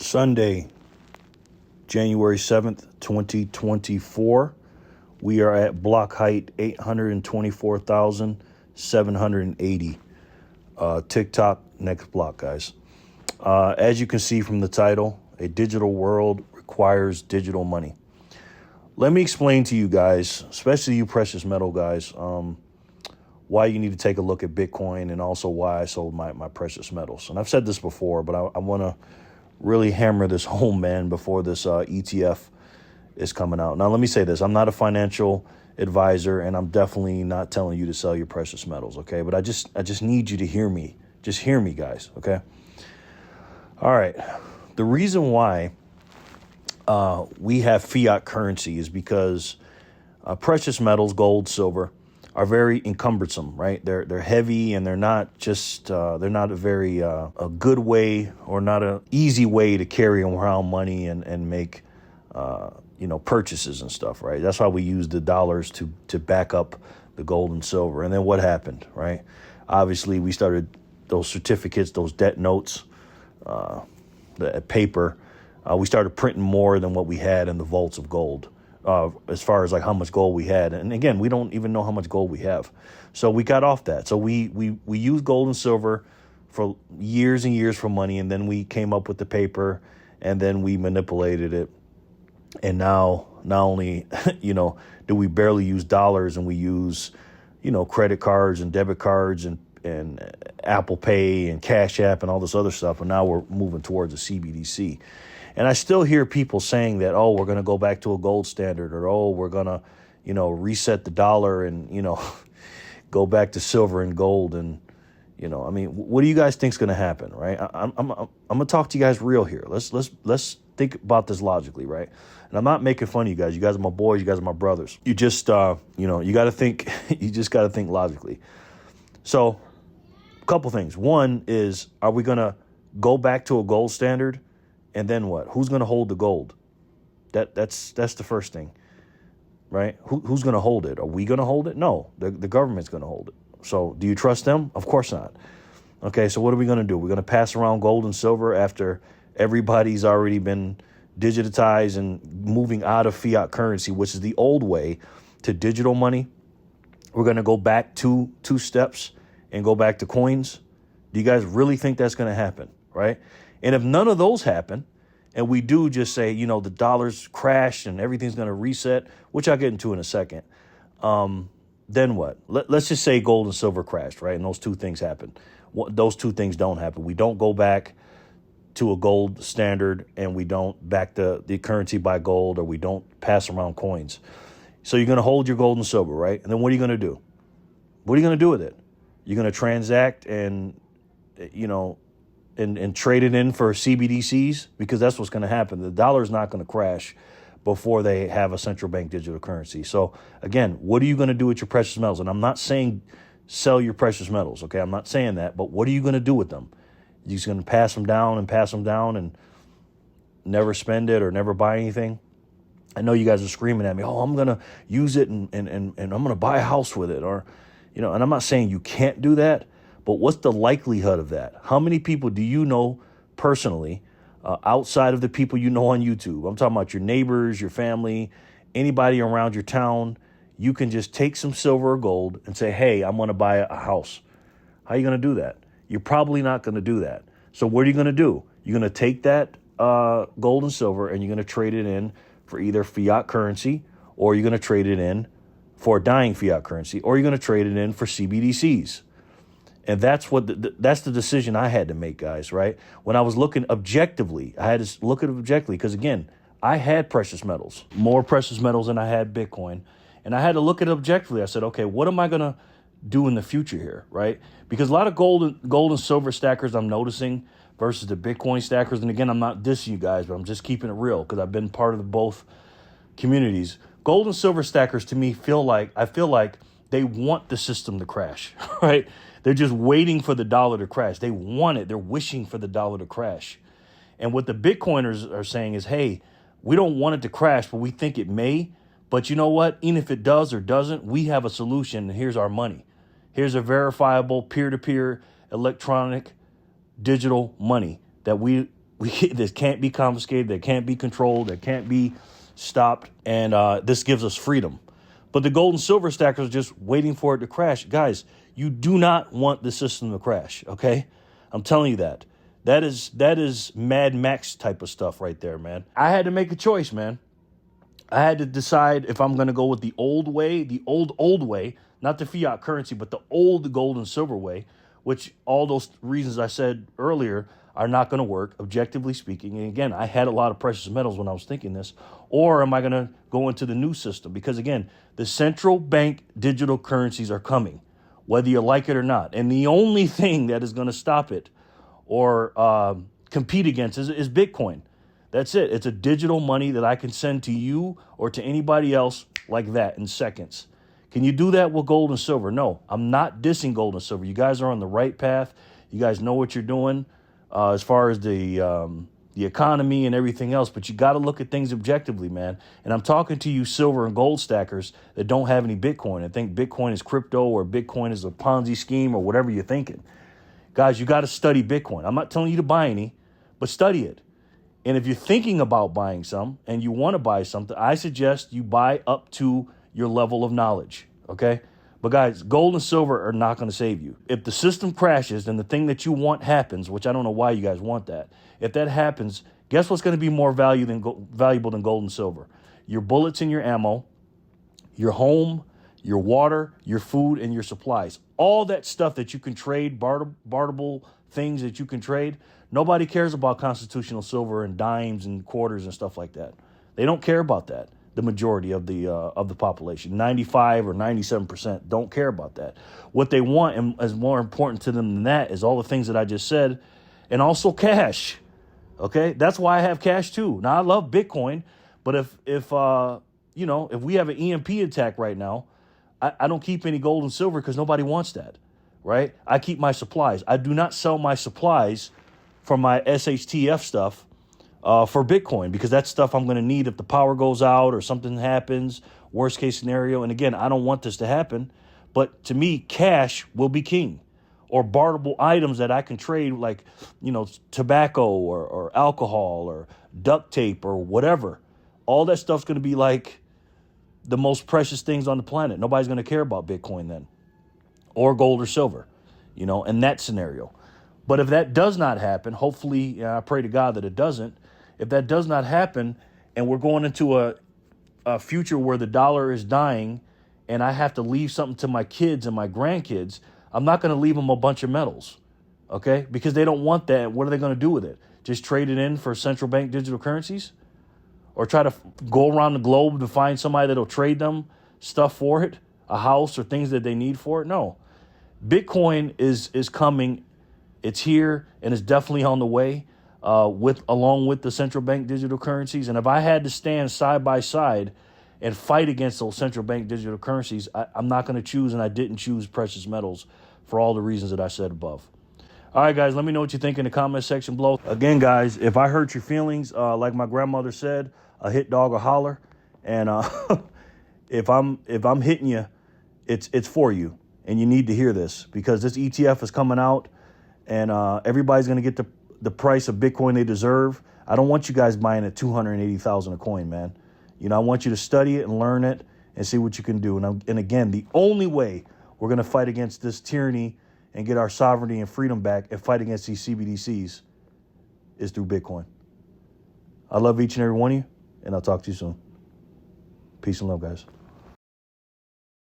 Sunday, January 7th, 2024. We are at block height 824,780. TikTok, next block, guys. As you can see from the title, a digital world requires digital money. Let me explain to you guys, especially you precious metal guys, why you need to take a look at Bitcoin and also why I sold my precious metals. And I've said this before, but I want to really hammer this home, man, before this ETF is coming out. Now, let me say this. I'm not a financial advisor, and I'm definitely not telling you to sell your precious metals, okay? But I just need you to hear me. Just hear me, guys, okay? All right. The reason why we have fiat currency is because precious metals, gold, silver, are very encumbersome, right? They're heavy, and they're not just they're not a good way or not an easy way to carry around money and make purchases and stuff, right? That's why we use the dollars to back up the gold and silver. And then what happened, right? Obviously, we started those certificates, those debt notes, the paper. We started printing more than what we had in the vaults of gold. As far as like how much gold we had. And again, we don't even know how much gold we have. So we got off that. So we used gold and silver for years and years for money. And then we came up with the paper, and then we manipulated it. And now not only, do we barely use dollars, and we use, credit cards and debit cards and Apple Pay and Cash App and all this other stuff. And now we're moving towards a CBDC. And I still hear people saying that, oh, we're going to go back to a gold standard, or, oh, we're going to, reset the dollar and, go back to silver and gold. And, what do you guys think is going to happen? Right. I'm going to talk to you guys real here. Let's think about this logically. Right. And I'm not making fun of you guys. You guys are my boys. You guys are my brothers. You just, you got to think, you just got to think logically. So a couple things. One is, are we going to go back to a gold standard? And then what? Who's going to hold the gold? That's the first thing, right? Who's going to hold it? Are we going to hold it? No, the government's going to hold it. So do you trust them? Of course not. Okay, so what are we going to do? We're going to pass around gold and silver after everybody's already been digitized and moving out of fiat currency, which is the old way, to digital money. We're going to go back two steps and go back to coins. Do you guys really think that's going to happen, right? And if none of those happen, and we do just say, the dollar's crashed and everything's going to reset, which I'll get into in a second, then what? Let's just say gold and silver crashed, right? And those two things happen. Those two things don't happen. We don't go back to a gold standard, and we don't back the currency by gold, or we don't pass around coins. So you're going to hold your gold and silver, right? And then what are you going to do? What are you going to do with it? You're going to transact and, and trade it in for CBDCs, because that's what's going to happen. The dollar is not going to crash before they have a central bank digital currency. So again, what are you going to do with your precious metals? And I'm not saying sell your precious metals, okay? I'm not saying that, but what are you going to do with them? You're just going to pass them down and never spend it or never buy anything? I know you guys are screaming at me, oh, I'm going to use it and I'm going to buy a house with it, or, and I'm not saying you can't do that. But what's the likelihood of that? How many people do you know personally, outside of the people you know on YouTube? I'm talking about your neighbors, your family, anybody around your town. You can just take some silver or gold and say, hey, I'm going to buy a house. How are you going to do that? You're probably not going to do that. So what are you going to do? You're going to take that gold and silver, and you're going to trade it in for either fiat currency, or you're going to trade it in for dying fiat currency, or you're going to trade it in for CBDCs. And that's that's the decision I had to make, guys, right? When I was looking objectively, I had to look at it objectively because, again, I had precious metals, more precious metals than I had Bitcoin. And I had to look at it objectively. I said, okay, what am I going to do in the future here, right? Because a lot of gold and silver stackers I'm noticing versus the Bitcoin stackers. And again, I'm not dissing you guys, but I'm just keeping it real because I've been part of both communities. Gold and silver stackers, to me, I feel like they want the system to crash, right? They're just waiting for the dollar to crash. They want it. They're wishing for the dollar to crash. And what the Bitcoiners are saying is, hey, we don't want it to crash, but we think it may. But you know what? Even if it does or doesn't, we have a solution, and here's our money. Here's a verifiable peer-to-peer electronic digital money that we This can't be confiscated. That can't be controlled. That can't be stopped. And this gives us freedom. But the gold and silver stackers are just waiting for it to crash. Guys, you do not want the system to crash, okay? I'm telling you that. That is Mad Max type of stuff right there, man. I had to make a choice, man. I had to decide if I'm going to go with the old way, the old way, not the fiat currency, but the old gold and silver way, which all those reasons I said earlier are not going to work, objectively speaking. And again, I had a lot of precious metals when I was thinking this. Or am I going to go into the new system? Because again, the central bank digital currencies are coming, whether you like it or not. And the only thing that is going to stop it or compete against is Bitcoin. That's it. It's a digital money that I can send to you or to anybody else like that in seconds. Can you do that with gold and silver? No, I'm not dissing gold and silver. You guys are on the right path. You guys know what you're doing as far as the economy and everything else. But you got to look at things objectively, man. And I'm talking to you silver and gold stackers that don't have any Bitcoin and think Bitcoin is crypto or Bitcoin is a Ponzi scheme or whatever you're thinking. Guys, you got to study Bitcoin. I'm not telling you to buy any, but study it. And if you're thinking about buying some and you want to buy something, I suggest you buy up to your level of knowledge, okay? But guys, gold and silver are not going to save you. If the system crashes and the thing that you want happens, which I don't know why you guys want that, if that happens, guess what's going to be more valuable than gold and silver? Your bullets and your ammo, your home, your water, your food, and your supplies. All that stuff that you can trade, barterable things that you can trade. Nobody cares about constitutional silver and dimes and quarters and stuff like that. They don't care about that. The majority of the population, 95 or 97%, don't care about that. What they want, and is more important to them than that, is all the things that I just said, and also cash. Okay, that's why I have cash too. Now I love Bitcoin, but if we have an EMP attack right now, I don't keep any gold and silver because nobody wants that, right? I keep my supplies. I do not sell my supplies for my SHTF stuff for Bitcoin, because that's stuff I'm going to need if the power goes out or something happens, worst case scenario. And again, I don't want this to happen, but to me, cash will be king, or barterable items that I can trade, like, tobacco or alcohol or duct tape or whatever. All that stuff's going to be like the most precious things on the planet. Nobody's going to care about Bitcoin then, or gold or silver, in that scenario. But if that does not happen, hopefully, I pray to God that it doesn't. If that does not happen, and we're going into a future where the dollar is dying, and I have to leave something to my kids and my grandkids, I'm not going to leave them a bunch of metals, okay? Because they don't want that. What are they going to do with it? Just trade it in for central bank digital currencies? Or try to go around the globe to find somebody that'll trade them stuff for it, a house or things that they need for it? No. Bitcoin is coming. It's here, and it's definitely on the way along with the central bank digital currencies. And if I had to stand side by side and fight against those central bank digital currencies, I'm not going to choose, and I didn't choose precious metals for all the reasons that I said above. All right, guys, let me know what you think in the comment section below. Again, guys, if I hurt your feelings, like my grandmother said, a hit dog or holler. And if I'm hitting you, it's for you. And you need to hear this, because this ETF is coming out, and everybody's going to get the price of Bitcoin they deserve. I don't want you guys buying at $280,000 a coin, man. I want you to study it and learn it and see what you can do. And again, the only way we're going to fight against this tyranny and get our sovereignty and freedom back and fight against these CBDCs is through Bitcoin. I love each and every one of you, and I'll talk to you soon. Peace and love, guys.